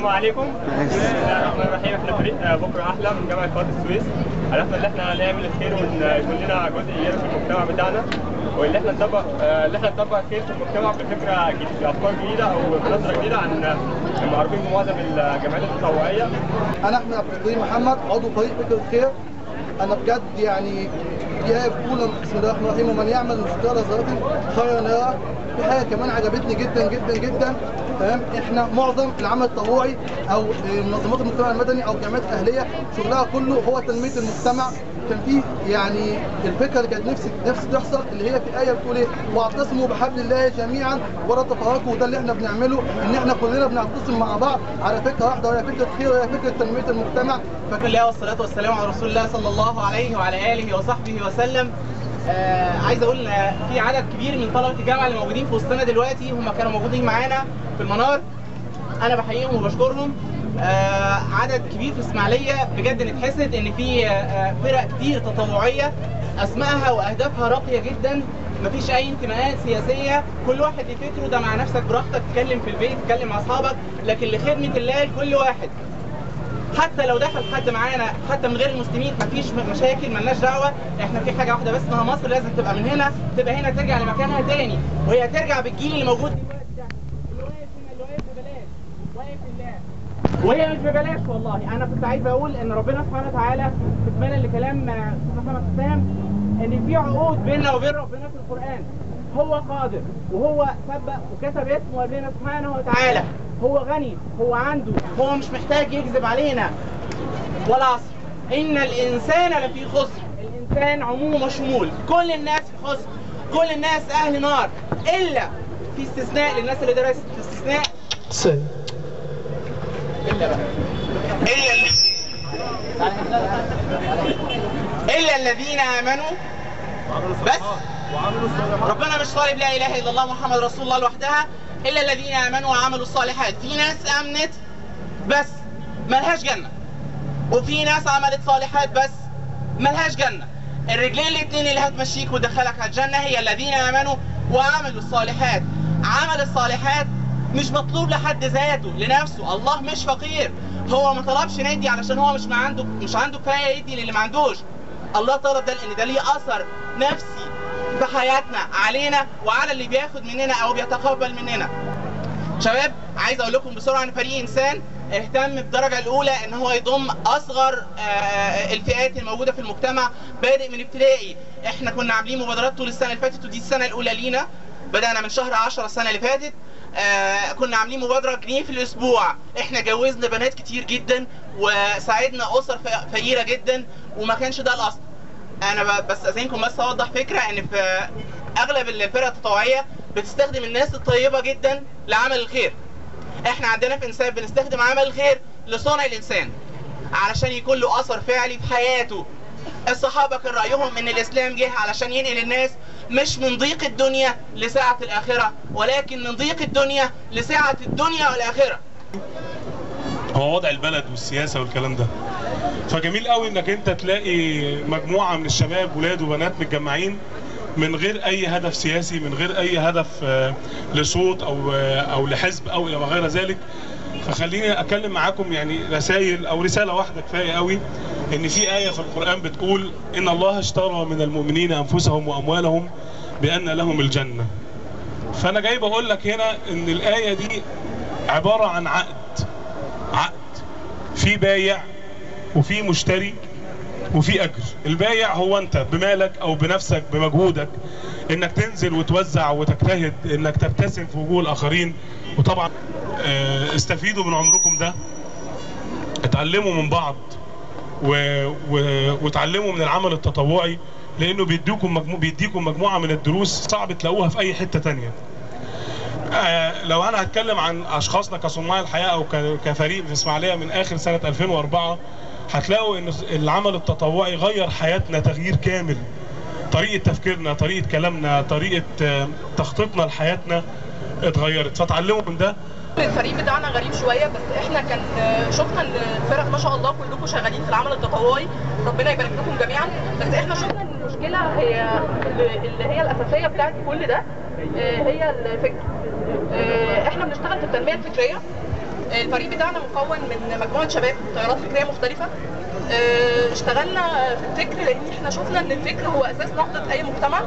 السلام عليكم. بسم الله الرحمن الرحيم. احنا فريق بكره احلى من جامعه قناه السويس. هدفنا ان احنا نعمل الخير ويكون لنا جزء ايجابي في المجتمع بتاعنا، واللي احنا نطبق الخير في المجتمع بفكره جديده، بافكار جديده او بنظره جديده عن المعروفين بمعظم الجمعيات التطوعيه. انا احمد عبد القدير محمد، عضو فريق فكره خير. انا بجد يعني جايب بطوله بسم الله الرحمن الرحيم، ومن يعمل مثقال ذره خيرا يرى. في حاجه كمان عجبتني جدا جدا جدا، تمام؟ احنا معظم العمل التطوعي او منظمات المجتمع المدني او الجمعيات الاهليه شغلها كله هو تنميه المجتمع. كان في يعني الفكره اللي كانت نفسي تحصل، اللي هي في الايه بتقول ايه؟ واعتصموا بحبل الله جميعا ولا تفرقوا. وده اللي احنا بنعمله، ان احنا كلنا بنعتصم مع بعض على فكره واحده، وهي فكره خير، وهي فكره تنميه المجتمع. بسم الله والصلاه والسلام على رسول الله صلى الله عليه وعلى اله وصحبه وسلم. عايز اقول في عدد كبير من طلبه الجامعه اللي موجودين في وسطنا دلوقتي، هم كانوا موجودين معانا في المنار. انا بحييهم وبشكرهم. عدد كبير في اسماعيليه، بجد نتحسد ان في فرق كتير تطوعيه اسمائها واهدافها راقيه جدا، مفيش اي انتماءات سياسيه، كل واحد لفكره. ده مع نفسك براحتك، تتكلم في البيت، تتكلم مع اصحابك، لكن لخدمه الله لكل واحد. حتى لو دخل حد معانا حتى من غير المسلمين مفيش مشاكل، ملناش دعوه. احنا في حاجه واحده بس اسمها مصر، لازم تبقى من هنا، تبقى هنا، ترجع لمكانها تاني، وهي ترجع بالجيل اللي موجود دلوقتي ده، اللي واقف ببلاش، واقف لله. وهي مش ببلاش والله. انا كنت عايز اقول ان ربنا سبحانه وتعالى استكمالا لكلام محمد حسام، ان في عقود بيننا وبين ربنا في القران. هو قادر، وهو سبق وكتب اسمه قبلنا سبحانه وتعالى. هو غني، هو عنده، هو مش محتاج يكذب علينا. والعصر ان الانسان لفي خسر. الانسان عموم وشمول، كل الناس في خسر، كل الناس اهل نار، الا في استثناء للناس اللي درست استثناء. إلا الذين آمنوا بس. ربنا مش طالب لا إله إلا الله محمد رسول الله لوحدها، إلا الذين آمنوا وعملوا الصالحات. في ناس آمنت بس ملهاش جنة، وفي ناس عملت صالحات بس ملهاش جنة. الرجلين الاتنين اللي هتمشيك وتدخلك على الجنة هي الذين آمنوا وعملوا الصالحات. عمل الصالحات مش مطلوب لحد ذاته لنفسه، الله مش فقير، هو ما طلبش ندي علشان هو مش عنده كفايه يدي للي ما عندوش. الله طلب ده لان ده ليه اثر نفسي في حياتنا، علينا وعلى اللي بياخد مننا او بيتقبل مننا. شباب، عايز اقول لكم بسرعه ان فريق انسان اهتم بالدرجه الاولى ان هو يضم اصغر الفئات الموجوده في المجتمع، بادئ من ابتدائي. احنا كنا عاملين مبادرات طول السنه اللي فاتت، ودي السنه الاولى لينا، بدانا من شهر 10 السنه اللي فاتت. كنا عاملين مبادرة جنيه في الأسبوع. إحنا جوزنا بنات كتير جدا وساعدنا أسر فقيرة جدا، وما كانش ده الأصل. أنا بس أذنكم بس أوضح فكرة، إن في أغلب الفرق التطوعية بتستخدم الناس الطيبة جدا لعمل الخير. إحنا عندنا في إنسان بنستخدم عمل الخير لصنع الإنسان علشان يكون له أثر فعلي في حياته. الصحابة كان رأيهم إن الإسلام جه علشان ينقل الناس مش من ضيق الدنيا لسعة الآخرة، ولكن من ضيق الدنيا لسعة الدنيا والآخرة. هو وضع البلد والسياسة والكلام ده، فجميل قوي انك انت تلاقي مجموعة من الشباب ولاد وبنات متجمعين من غير اي هدف سياسي، من غير اي هدف لصوت او لحزب او الى ما غير ذلك. فخليني اتكلم معاكم يعني رسائل او رسالة واحدة كفاية قوي، ان في آية في القرآن بتقول ان الله اشترى من المؤمنين انفسهم واموالهم بان لهم الجنة. فانا جاي بقول لك هنا ان الآية دي عبارة عن عقد في بايع وفي مشتري وفي اجر. البايع هو انت بمالك او بنفسك بمجهودك، انك تنزل وتوزع وتجتهد انك تبتسم في وجوه الاخرين. وطبعا استفيدوا من عمركم ده، اتعلموا من بعض وتعلموا من العمل التطوعي، لانه بيديكم مجموعة من الدروس صعب تلاقوها في اي حتة تانية. لو انا هتكلم عن اشخاصنا كصناع الحياة او كفريق في اسماعيلية من اخر سنة 2004، هتلاقوا ان العمل التطوعي غير حياتنا تغيير كامل. طريقة تفكيرنا، طريقة كلامنا، طريقة تخطيطنا لحياتنا اتغيرت، فتعلموا من ده. الفريق بتاعنا غريب شويه، بس احنا كان شفنا ان الفرق ما شاء الله كلكم شغالين في العمل التطوعي، ربنا يبارك لكم جميعا. بس احنا شفنا ان المشكله هي اللي هي الاساسيه بتاعت كل ده هي الفكر. احنا بنشتغل في التنميه الفكريه، الفريق بتاعنا مكون من مجموعه شباب تيارات فكريه مختلفه. اشتغلنا في الفكر لان احنا شفنا ان الفكر هو اساس نهضه اي مجتمع.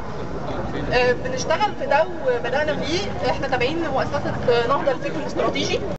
بنشتغل في ده وبدانا فيه. احنا تابعين مؤسسه نهضه للفكر الاستراتيجي.